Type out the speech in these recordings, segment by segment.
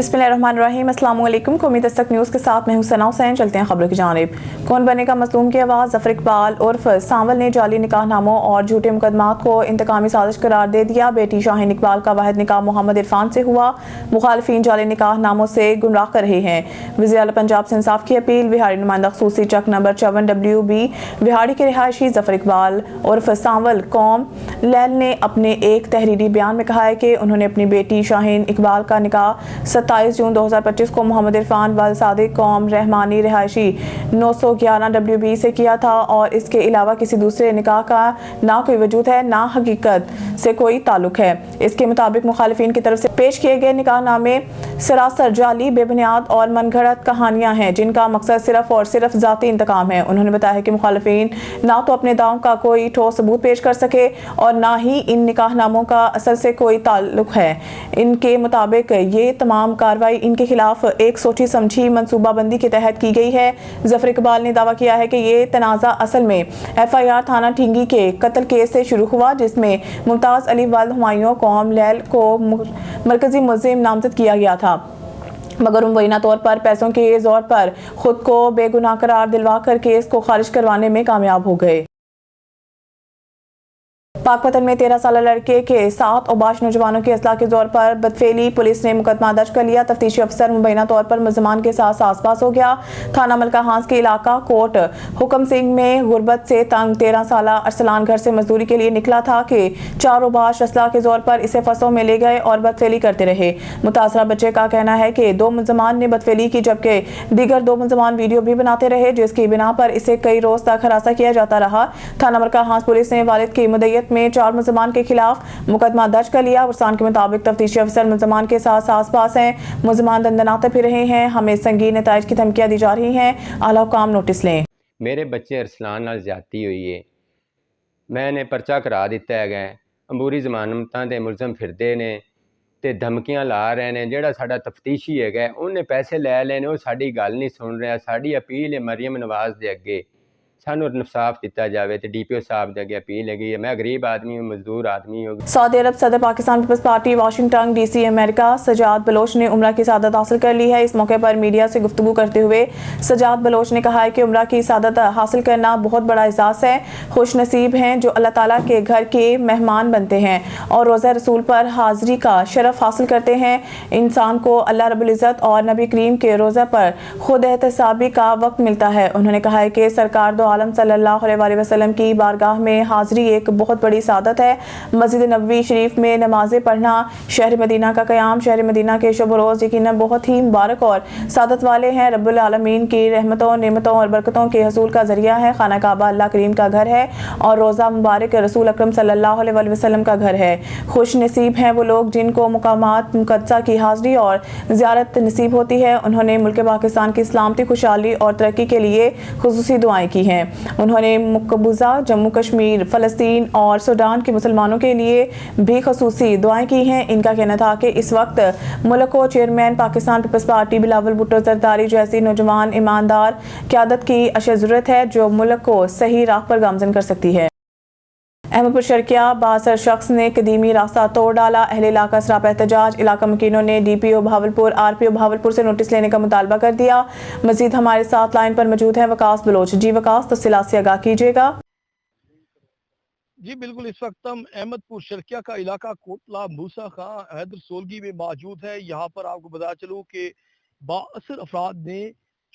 बिस्मिल्लाहिर्रहमानिर्रहीम। अस्सलाम वालेकुम। कौमी दस्तक न्यूज़ के साथ मैं हूं सना हुसैन। चलते हैं खबरों की जानिब। कौन बनेगा मज़लूम की आवाज़। ज़फ़र इकबाल उर्फ सांवल ने जाली निकाहनामों और झूठे मुकदमात को इंतकामी साजिश करार दे दिया। बेटी शाहीन इकबाल का वाहिद निकाह मोहम्मद इरफान से हुआ। मुखालिफिन जाली निकाहनामों से गुमराह कर रहे हैं। वज़ीर आला पंजाब से इंसाफ की अपील। बिहारी नुमाइंदा खसूसी चक नंबर 54 WB बिहाड़ी के रिहायशी ज़फ़र इकबाल उर्फ सांवल कौम लैल ने अपने एक तहरीरी बयान में कहा है कि उन्होंने अपनी बेटी शाहीन इकबाल का निकाह 27 जून 2025 को मोहम्मद इरफान वाल सादिक कौम रहमानी रिहायशी 911 WB से किया था और इसके अलावा किसी दूसरे निकाह का ना कोई वजूद है ना हकीकत से कोई ताल्लुक है। इसके मुताबिक मुखालिफिन की तरफ से पेश किए गए निकाहनामे सरासर जाली, बेबुनियाद और मनगढ़ंत कहानियां हैं जिनका मकसद सिर्फ और सिर्फ ज़ाती इंतकाम है। उन्होंने बताया कि मुखालिफिन ना तो अपने दावों का कोई ठोस सबूत पेश कर सके और ना ही इन निकाहनामों का असल से कोई ताल्लुक है। इनके मुताबिक ये तमाम कार्रवाई इनके खिलाफ एक सोची समझी मनसूबाबंदी के तहत की गई है। ज़फ़र इकबाल ने दावा किया है कि ये तनाज़ा असल में FIR थाना ठींगी के कत्ल केस से शुरू हुआ जिसमें मुमताज़ अली वाल हुमायूं कौम लैल को मरकजी मुल्ज़िम नामजद किया गया था, मगर मुबैना तौर पर पैसों के जोर पर खुद को बेगुनाह करार दिलवा कर केस को खारिज करवाने में कामयाब हो गए। पाकपतन में 13 साल लड़के के 7 औबाश नौजवानों की असला के जोर पर बदफेली। पुलिस ने मुकदमा दर्ज कर लिया। तफ्तीशी अफसर मुबैना तौर पर मुलजमान के साथ आसपास हो गया। थाना मलका हांस के इलाका कोट हुक्म सिंह में गुर्बत से तंग 13 साल अरसलान घर से मजदूरी के लिए निकला था कि 4 औबाश असला के जोर पर इसे फसों में ले गए और बदफेली करते रहे। मुतासरा बच्चे का कहना है कि 2 मुलजमान ने बदफेली की जबकि दीगर 2 मुलजमान वीडियो भी बनाते रहे जिसकी बिना पर इसे कई रोज तक हरासा किया जाता रहा। थाना मलका हांस पुलिस ने वालिद की मुद्दत में 4 मुलजमान के खिलाफ मुकदमा दर्ज कर लिया। वरसान के मुताबिक तफ्तीशी अफसर मुलजमान के साथ आसपास हैं। मुलजमान दंदनाते फिर रहे हैं। हमें संगीन नताइज की धमकियां दी जा रही हैं। आला हुकाम नोटिस लें। मेरे बच्चे अरसलान नाल ज्यादती हुई है, मैंने परचा करा दिता है। अंबूरी जमानतां दे मुलजम फिरदे ने ते धमकियां ला रहे ने। ਜਿਹੜਾ ਸਾਡਾ ਤਫਤੀਸ਼ੀ ਹੈਗਾ ਉਹਨੇ ਪੈਸੇ ਲੈ ਲਏ ਨੇ, ਉਹ ਸਾਡੀ ਗੱਲ ਨਹੀਂ ਸੁਣ ਰਿਹਾ। ਸਾਡੀ ਅਪੀਲ ਹੈ ਮਰੀਮ ਨਵਾਜ਼ ਦੇ ਅੱਗੇ ਸਾਨੂੰ ਇਨਸਾਫ ਦਿੱਤਾ जावे तो DPO साहब के अगे अपील है। मैं गरीब आदमी हूँ, मजदूर आदमी हूँ। सऊदी अरब सदर Pakistan Peoples Party Washington DC America Sajjad Baloch ने उम्रा की सादत हासिल कर ली है। इस मौके पर मीडिया से गुफ्तगू करते हुए सजाद बलोच ने कहा है कि उम्रा की सादत हासिल करना बहुत बड़ा एहसास है। खुश नसीब हैं जो अल्लाह ताला के घर के मेहमान बनते हैं और रोज़ा रसूल पर हाजिरी का शरफ हासिल करते हैं। इंसान को अल्लाह रब्बुल इज़्ज़त और नबी करीम के रोज़ा पर खुद एहतसाबी का वक्त मिलता है। उन्होंने कहा है कि सरकार दो आलम सल्लल्लाहु अलैहि वसल्लम की बारगाह में हाजिरी एक बहुत बड़ी सादत है। मस्जिद नबवी शरीफ में नमाजें पढ़ना, शहर मदीना का क़याम, शहर मदीना के शब रोज़ यकीनन बहुत ही मुबारक और सादत वाले हैं। रब्बुल आलमीन की रहमतों, नेमतों और बरकतों के हसूल का ज़रिया है। खाना काबा अल्लाह करीम का घर है और रोज़ा मुबारक रसूल अकरम सल्लल्लाहु अलैहि वसल्लम का घर है। खुश नसीब हैं वो लोग जिनको मुकामात मुक़द्दसा की हाजिरी और ज़ियारत नसीब होती है। उन्होंने मुल्क पाकिस्तान की सलामती, खुशहाली और तरक्की के लिए खुसूसी दुआएं की हैं। उन्होंने मकबूजा जम्मू कश्मीर, फ़लस्तीन और सूडान के मुसलमानों के लिए भी खसूसी दुआएं की हैं। इनका कहना था कि इस वक्त मुल्क को chairman Pakistan Peoples Party Bilawal Bhutto Zardari जैसी नौजवान ईमानदार क़यादत की अशद ज़रूरत है जो मुल्क को सही राह पर गामज़न कर सकती है। अहमदपुर शर्किया बासर शख्स ने कदीमी रास्ता तोड़ डाला। अहले इलाका सरापा एहतजाज। इलाका मुकीनों ने DPO भावलपुर, RPO भावलपुर से नोटिस लेने का मुतालबा कर दिया। मजीद हमारे साथ लाइन पर मौजूद है वकास बलोच। जी वकास, तफसीलात से आगाह कीजिएगा। जी बिल्कुल, इस वक्त हम अहमदपुर शर्किया का इलाका कोटला मूसा खां हैदर सोलगी में मौजूद है। यहाँ पर आपको बता चलूँ कि बाअसर अफराद ने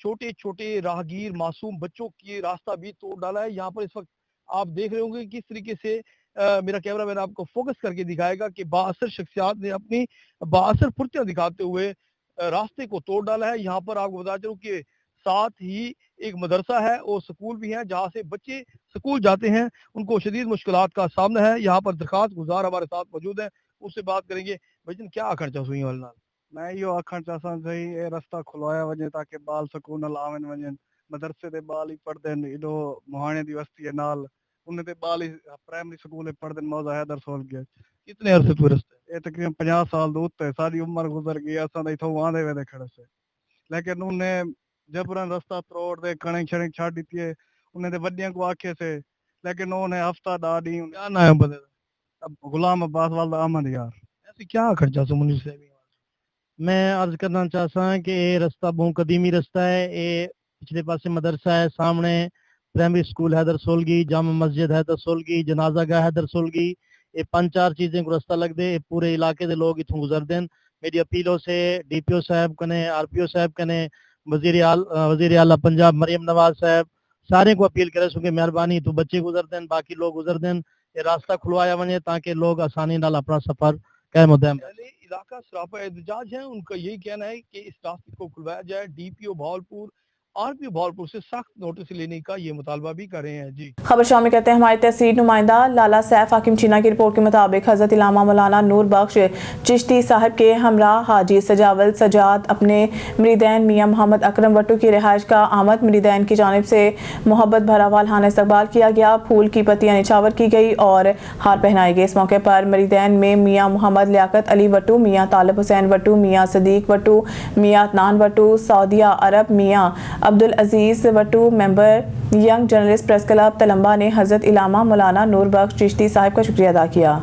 छोटे छोटे राहगीर मासूम बच्चों की रास्ता भी तोड़ डाला है। यहाँ पर इस वक्त आप देख रहे होंगे किस तरीके से मेरा कैमरा मैन आपको फोकस करके दिखाएगा कि बाअसर शख्सियात ने अपनी बाअसर फुर्तियां दिखाते हुए रास्ते को तोड़ डाला है। यहाँ पर आपको बता चलूँ कि साथ ही एक मदरसा है और स्कूल भी है जहाँ से बच्चे स्कूल जाते हैं, उनको शदीद मुश्किलात का सामना है। यहाँ पर दरखास्त गुजार हमारे साथ मौजूद है, उससे बात करेंगे। भजन क्या आखण चाहो हुई वाल मैं यो आखण चाहसा सही ए रास्ता खुलवाया वजे ताकि बाल सकून नाल आवन वजन मदरसे दे बाल ही पढ़दन इडो मोहाने दी वस्ती है नाल उन्हें दे बाल ही प्राइमरी स्कूल पढ़दन मौजा हैदर सोल गया। कितने अरसे तो रस्ते ये तकरीबन 50 साल दूर थे, सारी उम्र गुजर गई असा दे इथों आंदे वे खड़े से, लेकिन उन्हें जबरन रास्ता तोड़ दे कणक छणक छाड़ दी है उन्हें दे वड्डियां को आखे से, लेकिन उन्हें हफ्ता दादी क्या ना है बदल अब गुलाम अब्बास वाला अहमद यार ऐसे क्या आखण चाहो मुनीर साहब मैं अर्ज करना चाहता हूँ कि ये रास्ता बहुत कदीमी रास्ता है। ये पिछले पासे मदरसा है, सामने प्राइमरी स्कूल हैदर सोलगी, जामा मस्जिद हैदर सोलगी, जनाजा गाह हैदर सोलगी, ये 5-4 चीजें को रास्ता लग दे। पूरे इलाके के लोग इथों गुजरते हैं। मेरी अपीलों से DPO साहब कने, RPO साहब कने, वजीर आला पंजाब मरियम नवाज साहब सारे को अपील करे सो कि मेहरबानी तो बच्चे गुजरते हैं, बाकी लोग गुजरते हैं, ये रास्ता खुलवाया वने ताकि लोग आसानी नाल अपना सफर कायम होते हैं। पहले इलाका सरापा एहतजाज है, उनका यही कहना है कि इस रास्ते को खुलवाया जाए। DPO भावलपुर, RPO भावलपुर से सख्त नोटिस लेने का ये मुतालबा भी कर रहे हैं। जी खबर शामिल करते हैं हमारे तहसील नुमाइंदा लाला सैफ हाकिम चीना की रिपोर्ट के मुताबिक हजरत इलामा मौलाना नूर बख्श चिश्ती साहब के हमरा हाजी सजावल सजाद अपने मरीदैन मियाँ मोहम्मद अकरम वट्टू की रिहाइश का आमद मरीदैन की जानिब से मोहब्बत भरा वालहाना इस्तकबाल किया गया। फूल की पत्तियां निछावर की गई और हार पहनाए गए। इस मौके पर मरीदैन में मियाँ मोहम्मद लियाकत अली वट्टू, मियाँ तालिब हुसैन वट्टू, मियाँ सदीक वट्टू, मियाँ अदनान वट्टू, सऊदिया अरब मियाँ Abdul Aziz Wattoo, member young journalist press club Tulamba ने हजरत इलामा मौलाना नूर बख्श चिश्ती साहब का शुक्रिया अदा किया।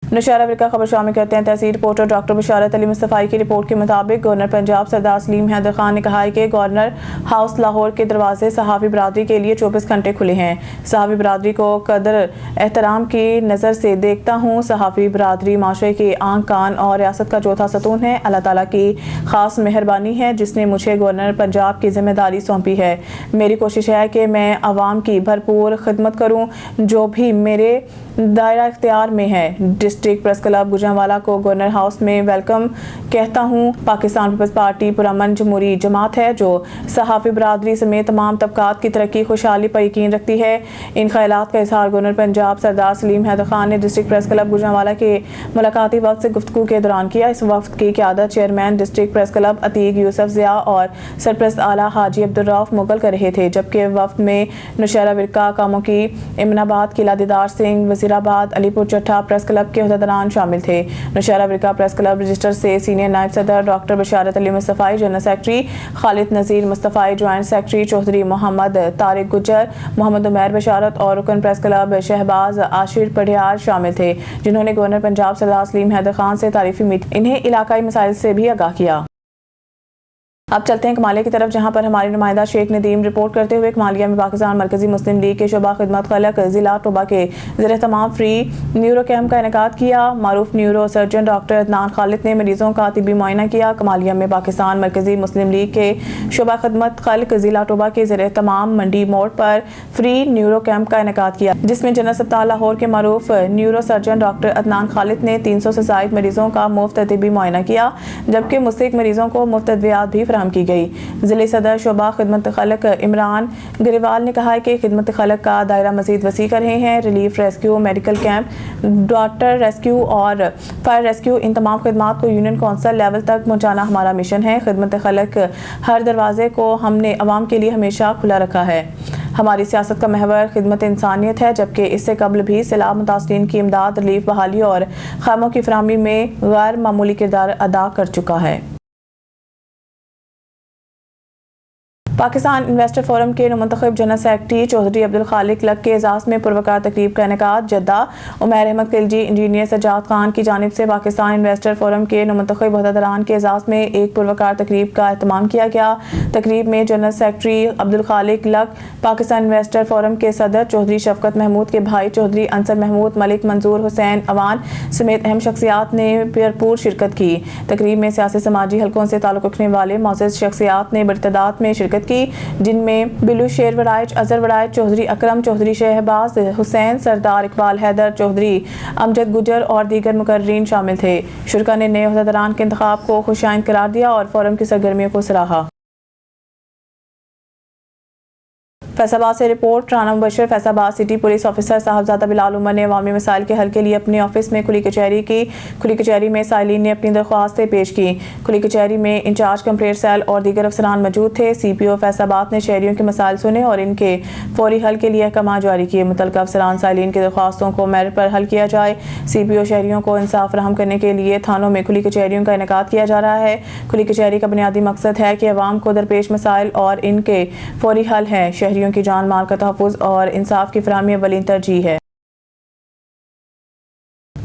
नौशहरा विरका खबर शामिल करते हैं तहसील रिपोर्टर डॉक्टर बशारत अली मुस्तफ़ाई की रिपोर्ट के मुताबिक गवर्नर पंजाब सरदार सलीम हैदर खान ने कहा है कि गवर्नर हाउस लाहौर के दरवाजे सहाफ़ी बरादरी के लिए 24 घंटे खुले हैं। सहाफ़ी बरादरी को कदर एहतराम की नज़र से देखता हूँ। सहाफ़ी बरादरी माशरे की आंख कान और रियासत का चौथा सतून है। अल्लाह ताला की ख़ास मेहरबानी है जिसने मुझे गवर्नर पंजाब की जिम्मेदारी सौंपी है। मेरी कोशिश है कि मैं आवाम की भरपूर खिदमत करूँ जो भी मेरे दायरा इख्तियार में है। डिस्ट्रिक्ट प्रेस क्लब गुजरांवाला को गवर्नर हाउस में वेलकम कहता हूँ। पाकिस्तान पीपल्स पार्टी पुरअमन जमहूरी जमात है जो सहाफ़ी बरादरी समेत तमाम तबकात की तरक्की खुशहाली पर यकीन रखती है। इन ख्यालात का इजहार गवर्नर पंजाब सरदार सलीम हैदर खान ने डिस्ट्रिक्ट प्रेस क्लब गुजरांवाला के मुलाकाती वक्त से गुफ्तगू के दौरान किया। इस वक्त की क़यादत chairman district press club Atiq Yousuf Zia और सरप्रस्त आला हाजी अब्दुर्रऊफ मुगल कर रहे थे, जबकि वक्त में नौशहरा विरका कामों की इमनाबाद किला दीदार सिंह वजीराबाद अलीपुर चट्ठा प्रेस क्लब के अहदेदारान शामिल थे। नौशहरा विरका प्रेस क्लब रजिस्टर से सीनियर नायब सदर डॉक्टर बशारत अली मुस्तफ़ाई, जनरल सेक्रेटरी खालिद नज़ीर मुस्तफ़ाई, ज्वाइंट सेक्रेटरी चौधरी मोहम्मद तारिक गुज्जर, मोहम्मद उमैर बशारत और रुकन प्रेस क्लब शहबाज आशिर पढ़ियार शामिल थे, जिन्होंने गवर्नर पंजाब सरदार सलीम हैदर खान से तारीफी मीटिंग इन्हें इलाकाई मसाइल से भी आगाह किया। अब चलते हैं कमालिया की तरफ, जहां पर हमारे नुमाइंदा शेख नदीम रिपोर्ट करते हुए कमालिया में पाकिस्तान मरकजी मुस्लिम लीग के शोबा खिदमत खलक जिला टोबा के ज़ेर तमाम फ्री न्यूरो कैम्प का इनेकाद किया। मारूफ neuro surgeon doctor Adnan Khalid ने मरीजों का तिब्बी मुआयना किया। कमालिया में पाकिस्तान मरकजी मुस्लिम लीग के शोबा खिदमत खलक जिला टोबा के ज़ेर तमाम मंडी मोड़ पर फ्री न्यूरो कैम्प का इनेकाद किया, जिसमें जनरल अस्पताल लाहौर के मारूफ neuro surgeon doctor Adnan Khalid ने 300 से ज़ायद मरीजों का मुफ्त तिब्बी मुआयना किया, जबकि मुस्तहिक मरीजों को मुफ्त अद्वियात भी की गई। जिले सदर शोबा खिदमत खलक इमरान गरिवाल ने कहा है कि खिदमत खलक का दायरा मजीद वसी कर रहे हैं। Relief rescue, medical camp, doctor rescue और फायर रेस्क्यू, इन तमाम खिदमात को यूनियन कौंसिल लेवल तक पहुँचाना हमारा मिशन है। खिदमत खलक हर दरवाजे को हमने अवाम के लिए हमेशा खुला रखा है। हमारी सियासत का महवर खिदमत इंसानियत है, जबकि इससे कबल भी सैलाब मुतासरीन की इमदाद, रिलीफ, बहाली और खामों की फराहमी में गैर मामूली किरदार अदा कर चुका है। पाकिस्तान इन्वेस्टर फोरम के मुंतखब जनरल सेक्रेटरी चौधरी अब्दुल खालिक लक के एजाज में पुरवकार तकरीब का इनेकाद जद्दा। उमैर अहमद खिलजी, इंजीनियर सजाद खान की जानिब से पाकिस्तान इन्वेस्टर फोरम के मुंतखब अहदेदारान के एजाज में एक पुरवकार तकरीब का एहतमाम किया गया। तकरीब में जनरल सेक्रेटरी अब्दुल खालिक लक, पाकिस्तान इन्वेस्टर फोरम के सदर चौधरी शफकत महमूद के भाई चौधरी अंसर महमूद, मलिक मंजूर हुसैन अवान समेत अहम शख्सियात ने भरपूर शिरकत की। तकरीब में सियासी समाजी हलकों से ताल्लुक रखने वाले मौजूद शख्सियात ने बड़ी तादाद में शिरकत की, जिनमें बिलू शेर वराइच, अजहर वराइच, चौधरी अकरम, चौधरी शहबाज हुसैन, सरदार इकबाल हैदर, चौधरी अमजद गुजर और दीगर मुकर्रीन शामिल थे। शुरा ने नए अहदेदारान के इंतखाब को खुशाइंद करार दिया और फोरम की सरगर्मियों को सराहा। फैसलाबाद से report. Rana Mubashar Faisalabad city police officer Sahibzada Bilal Umar ने अवामी मसाइल के हल के लिए अपने ऑफिस में खुली कचहरी की। खुली कचहरी में साइलिन ने अपनी दरख्वास्तें पेश की। खुली कचहरी में इंचार्ज कंप्लेंट सेल और दीगर अफसरान मौजूद थे। CPO फैसलाबाद ने शहरियों के मसाइल सुने और इनके फौरी हल के लिए अहकाम जारी किए। मुतल्लिका अफसरान साइलिन की दरख्वास्तों को मेरिट पर हल किया जाए। CPO शहरियों को इंसाफ फराहम करने के लिए थानों में खुली कचहरियों का इनेकाद किया जा रहा है। खुली कचहरी का बुनियादी मकसद है कि अवाम को दरपेश मसाइल और इनके फौरी हल है। शहरियों की जान माल का तहफ़्फ़ुज़ और इंसाफ की फराहमी अव्वलीन तरजीह है।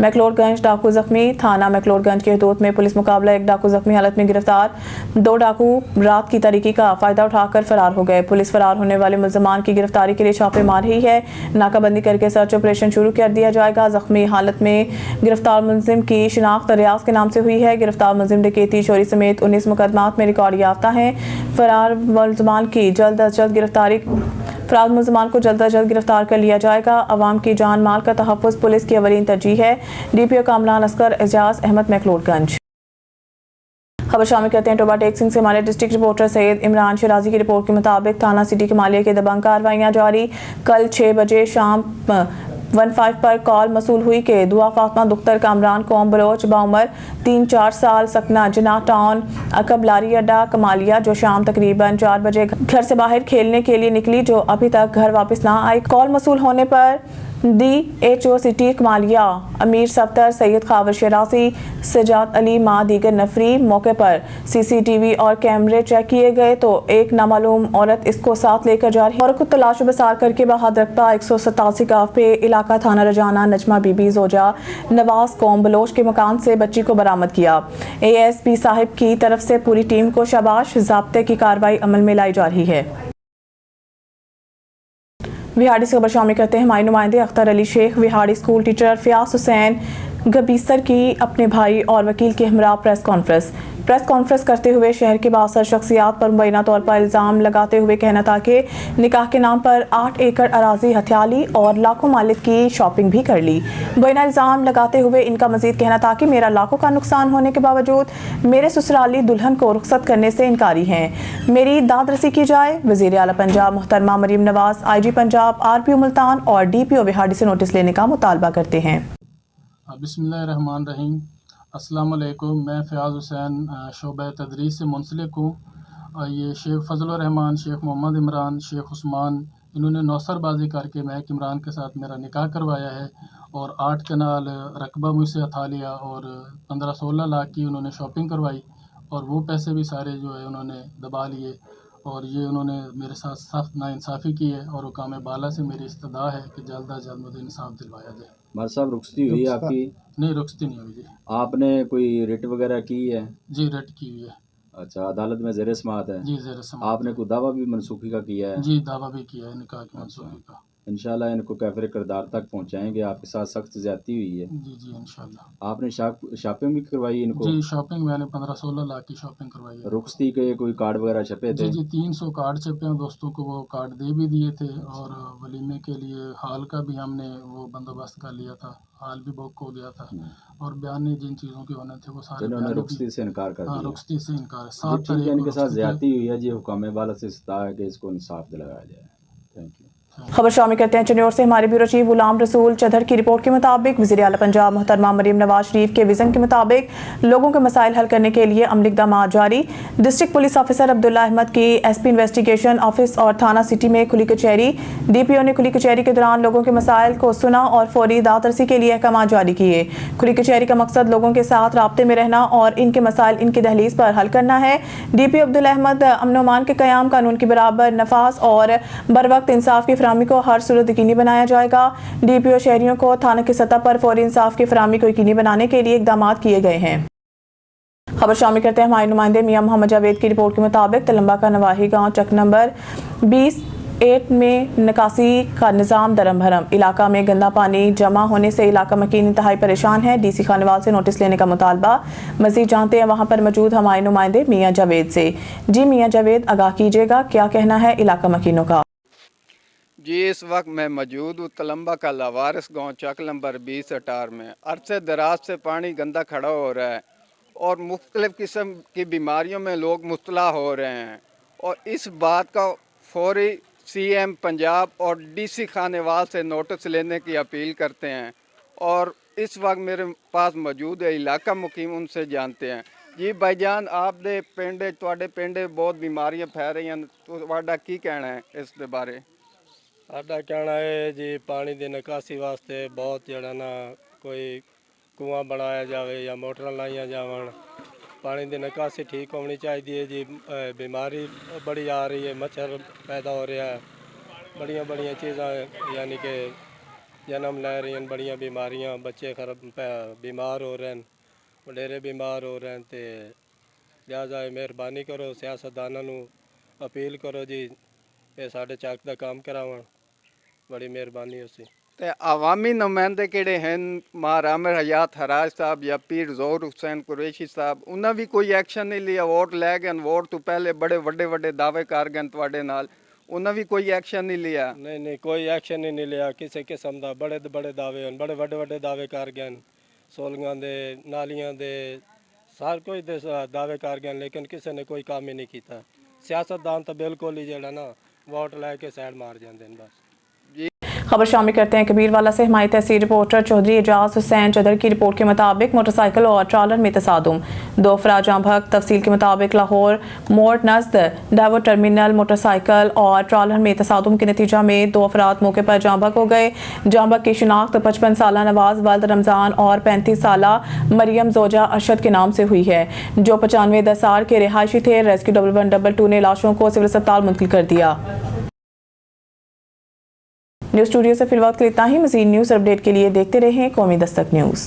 मैक्लोडगंज डाकू जख्मी। थाना मैक्लोडगंज के हदूद में पुलिस मुकाबला, एक डाकू जख्मी हालत में गिरफ्तार। 2 डाकू रात की तारीकी का फायदा उठाकर फरार हो गए। पुलिस फरार होने वाले मुल्ज़मान की गिरफ्तारी के लिए छापे मार रही है। नाकाबंदी करके सर्च ऑपरेशन शुरू कर दिया जाएगा। जख्मी हालत में गिरफ्तार मुलजिम की शिनाख्त रियाज के नाम से हुई है। गिरफ्तार मुलजिम डकैती, चोरी समेत 19 मुकदमात में रिकॉर्ड याफ्ता हैं। फरार मुलजमान की जल्द अज जल्द गिरफ्तारी फरार मुलजमान को जल्द अज जल्द गिरफ्तार कर लिया जाएगा। अवाम की जान माल का तहफ़्फ़ुज़ पुलिस की अवलीन तरजीह है। DPO कामरान असगर एजाज अहमद मैक्लोडगंज। खबर शामिल करते हैं टोबा टेक सिंह से। हमारे डिस्ट्रिक्ट रिपोर्टर सैयद इमरान शिराजी की रिपोर्ट के मुताबिक थाना सिटी कमालिया के दबंग कार्रवाइयाँ जारी। कल 6 बजे शाम 15 पर कॉल मसूल हुई कि दुआ फातमा दुख्तर कामरान कौम बलोच बाउमर 3-4 साल सकना जिना टाउन अकब लारी अड्डा कमालिया, जो शाम तकरीबन 4 बजे घर से बाहर खेलने के लिए निकली, जो अभी तक घर वापस ना आई। कॉल मसूल होने पर DHO सिटी कमालिया अमीर सफ्तर, सैयद खावर शरासी, सजाद अली माँ दीगर नफरी मौके पर CCTV और कैमरे चेक किए गए तो एक नामालूम औरत इसको साथ लेकर जा रही औरत को तलाश बसार करके बहाद रकबा 187 गाँव पे इलाका थाना रजाना नजमा बीबी जोजा नवाज कौम बलोच के मकान से बच्ची को बरामद किया। ASP साहिब की तरफ से पूरी टीम को शाबाश, ज़ाब्ते की कार्रवाई अमल में लाई जा रही है। विहाड़ी से खबर शामिल करते हैं। हमारे नुमाइंदे अख्तर अली शेख विहाड़ी स्कूल टीचर फयाज हुसैन गबीसर की अपने भाई और वकील के हमरा प्रेस कॉन्फ्रेंस करते हुए शहर के बासर शख्सियात पर मुबैना तौर पर इल्ज़ाम लगाते हुए कहना था कि निकाह के नाम पर 8 एकड़ अराजी हथिया ली और लाखों मालिक की शॉपिंग भी कर ली। मुबैना इल्ज़ाम लगाते हुए इनका मजीद कहना था कि मेरा लाखों का नुकसान होने के बावजूद मेरे ससुराली दुल्हन को रुखसत करने से इनकारी हैं। मेरी दाद रसी की जाए। वज़ीर आला पंजाब मोहतरमा मरीम नवाज, IG पंजाब, RPO मुल्तान और DPO विहाड़ी से नोटिस लेने का मुतालबा करते हैं। बिस्मिल्लाहिर्रहमानिर्रहीम। अस्सलाम वालेकुम। मैं फ़याज़ हुसैन शोबा तदरीस से मुंसलिक हूँ। ये शेख फजल रहमान, शेख मोहम्मद इमरान, शेख उस्मान, इन्होंने नौसरबाजी करके महक इमरान के साथ मेरा निकाह करवाया है और 8 कनाल रकबा मुझसे हथा लिया और 15-16 लाख की उन्होंने शॉपिंग करवाई और वो पैसे भी सारे जो है उन्होंने दबा लिए और ये उन्होंने मेरे साथ सख्त नाइंसाफ़ी की है और हुकाम बाला से मेरी इस्तदा है कि जल्द अज जल्द मुझे इंसाफ दिलवाया जाए। मार साहब रुखसती हुई आपकी? नहीं, रुखसती नहीं हुई जी। आपने कोई रिट वगैरह की है? जी, रिट की हुई है। अच्छा, अदालत में ज़ेर समाअत है? जी, ज़ेर समाअत। आपने कोई दावा भी मनसूखी का किया है? जी, दावा भी किया है निकाह की मनसूखी का। इंशाल्लाह इनको कैफरे किरदार तक पहुंचाएंगे। आपके साथ सख्त ज़्यादती हुई है। जी जी इंशाल्लाह। आपने शॉपिंग भी करवाई इनको? जी, शॉपिंग मैंने 15-16 लाख की शॉपिंग करवाई है। रुखसती के कोई कार्ड वगैरह छपे थे? जी 300 कार्ड छपे हैं, दोस्तों को वो कार्ड दे भी दिए थे और वलीमे के लिए हाल का भी हमने वो बंदोबस्त कर लिया था, हाल भी बुक हो गया था और बयान जिन चीज़ों के होने थे वो सारे इन्होंने रुखसती से इनकार कर दिया। रुखसती से इनकार। 7 तारीख इनके साथ ज़्यादती हुई है जी। हुकाम बाला से इस्ता है कि इसको इंसाफ दिलाया जाए। Thank you. खबर शामिल करते हैं चन्योर से। हमारे ब्यूरो चीफ गुलाम रसूल चधर की रिपोर्ट के मुताबिक वज़ीर आला पंजाब मोहतरमा मरीम नवाज शरीफ के विजन के मुताबिक लोगों के मसाइल हल करने के लिए अमली इक़दाम जारी। District police officer Abdullah Ahmad की SP इन्वेस्टिगेशन ऑफिस और थाना सिटी में खुली कचहरी। DPO ने खुली कचहरी के दौरान लोगों के मसाइल को सुना और फौरी दादरसी के लिए अहकाम जारी किए। खुली कचहरी का मकसद लोगों के साथ राब्ते में रहना और इनके मसाइल इनकी दहलीज पर हल करना है। DPO अब्दुल्ला अहमद अमन अमान के क़याम, कानून की बराबर नफाज और बर वक्त इंसाफ की फराहमी को हर सूरत यकीनी बनाया जाएगा। DPO शहरियों को थाना की सतह पर फौरी इंसाफ की फराहमी को यकीनी बनाने के लिए इकदाम किए गए हैं। खबर शामिल करते हैं हमारे नुमाइंदे मियां मोहम्मद जावेद की रिपोर्ट के मुताबिक तलम्बा का नवाही गांव चक नंबर 20 में निकासी का निज़ाम दरम भरम। इलाका में गंदा पानी जमा होने से इलाका मकीन इंतहाई परेशान है। DC खानेवाल से नोटिस लेने का मुतालबा। मजीद जानते हैं वहां पर मौजूद हमारे नुमाइंदे मियां जावेद से। जी मियां जावेद, आगाह कीजिएगा, क्या कहना है इलाका मकीनों का? जी, इस वक्त मैं मौजूद हूँ तलम्बा का लावारिस गांव चक नंबर 20 में। अरसे दराज से पानी गंदा खड़ा हो रहा है और मुख्तलिफ़ किस्म की बीमारियों में लोग मुब्तला हो रहे हैं और इस बात का फौरी CM पंजाब और DC खानेवाल से नोटिस लेने की अपील करते हैं और इस वक्त मेरे पास मौजूद है इलाका मुकीम, उनसे जानते हैं। जी भाईजान, आपके पिंड तुहाडे पिंड बहुत बीमारियां फैल रही हैं, तुहाडा की कहना है इस दे बारे? साडा कहना है जी पानी की निकासी वास्ते बहुत जड़ा ना कोई कुआं बनाया जाए या मोटर लाइया जावन। पानी की निकासी ठीक होनी चाहिए जी। बीमारी बड़ी आ रही है, मच्छर पैदा हो रहा है, बड़िया चीज़ा यानी कि जन्म ले रही हैं बड़ियां बीमारियां, बच्चे बीमार हो रहे हैं, वडेरे बीमार हो रहे हैं। तो लिहाजा मेहरबानी करो सियासतदानां नूं अपील करो जी ये साढ़े चक दा काम करावन, बड़ी मेहरबानी होसी। ਤੇ ਆਵਾਮੀ ਨੁਮਾਇੰਦੇ ਕਿਹੜੇ ਹਨ ਮਾਰ ਆਮਰ ਹਯਾਤ ਹਰਾਜ ਸਾਹਿਬ ਜਾਂ ਪੀਰ ਜ਼ੋਰ ਹੁਸੈਨ ਕੁਰੈਸ਼ੀ ਸਾਹਿਬ, ਉਹਨਾਂ ਵੀ ਕੋਈ ਐਕਸ਼ਨ ਨਹੀਂ ਲਿਆ? ਵੋਟ ਲੈ ਗਏ, ਵੋਟ ਤੋਂ ਪਹਿਲੇ ਬੜੇ ਵੱਡੇ ਦਾਅਵੇ ਕਰ ਗਏ ਤੁਹਾਡੇ ਨਾਲ, ਉਹਨਾਂ ਵੀ ਕੋਈ ਐਕਸ਼ਨ ਨਹੀਂ ਲਿਆ? नहीं कोई एक्शन ही नहीं लिया किसी किस्म का। बड़े दावे हैं, बड़े ਵੱਡੇ दावे कर गए, सोलगां दे नालियां दे सार कोई दे दावे कर गए, लेकिन किसी ने कोई काम ही नहीं किया। सियासतदान तो बिल्कुल ही जेड़ा ना वोट लैके साइड मार जाते हैं बस। खबर शामिल करते हैं कबीरवाला से। हमारी तहसील रिपोर्टर चौधरी एजाज हुसैन चदर की रिपोर्ट के मुताबिक मोटरसाइकिल और ट्रॉलर में तसादुम, 2 अफराद जाँ बहक। तफसील के मुताबिक लाहौर मोड़ नज़द डावो टर्मिनल मोटरसाइकिल और ट्रॉलर में तसादुम के नतीजा में 2 अफराद मौके पर जाँ बहक हो गए। जाँ बहक की शिनाख्त 55 साला नवाज वल्द रमज़ान और 35 साला मरियम जोजा अरशद के नाम से हुई है, जो 95 दसार के रिहायशी थे। रेस्क्यू 1122 ने लाशों को सिविल अस्पताल मुंतकिल कर दिया। न्यूज़ स्टूडियो से फिलहाल के लिए इतना ही। मज़ीद न्यूज़ अपडेट के लिए देखते रहें कौमी दस्तक न्यूज़।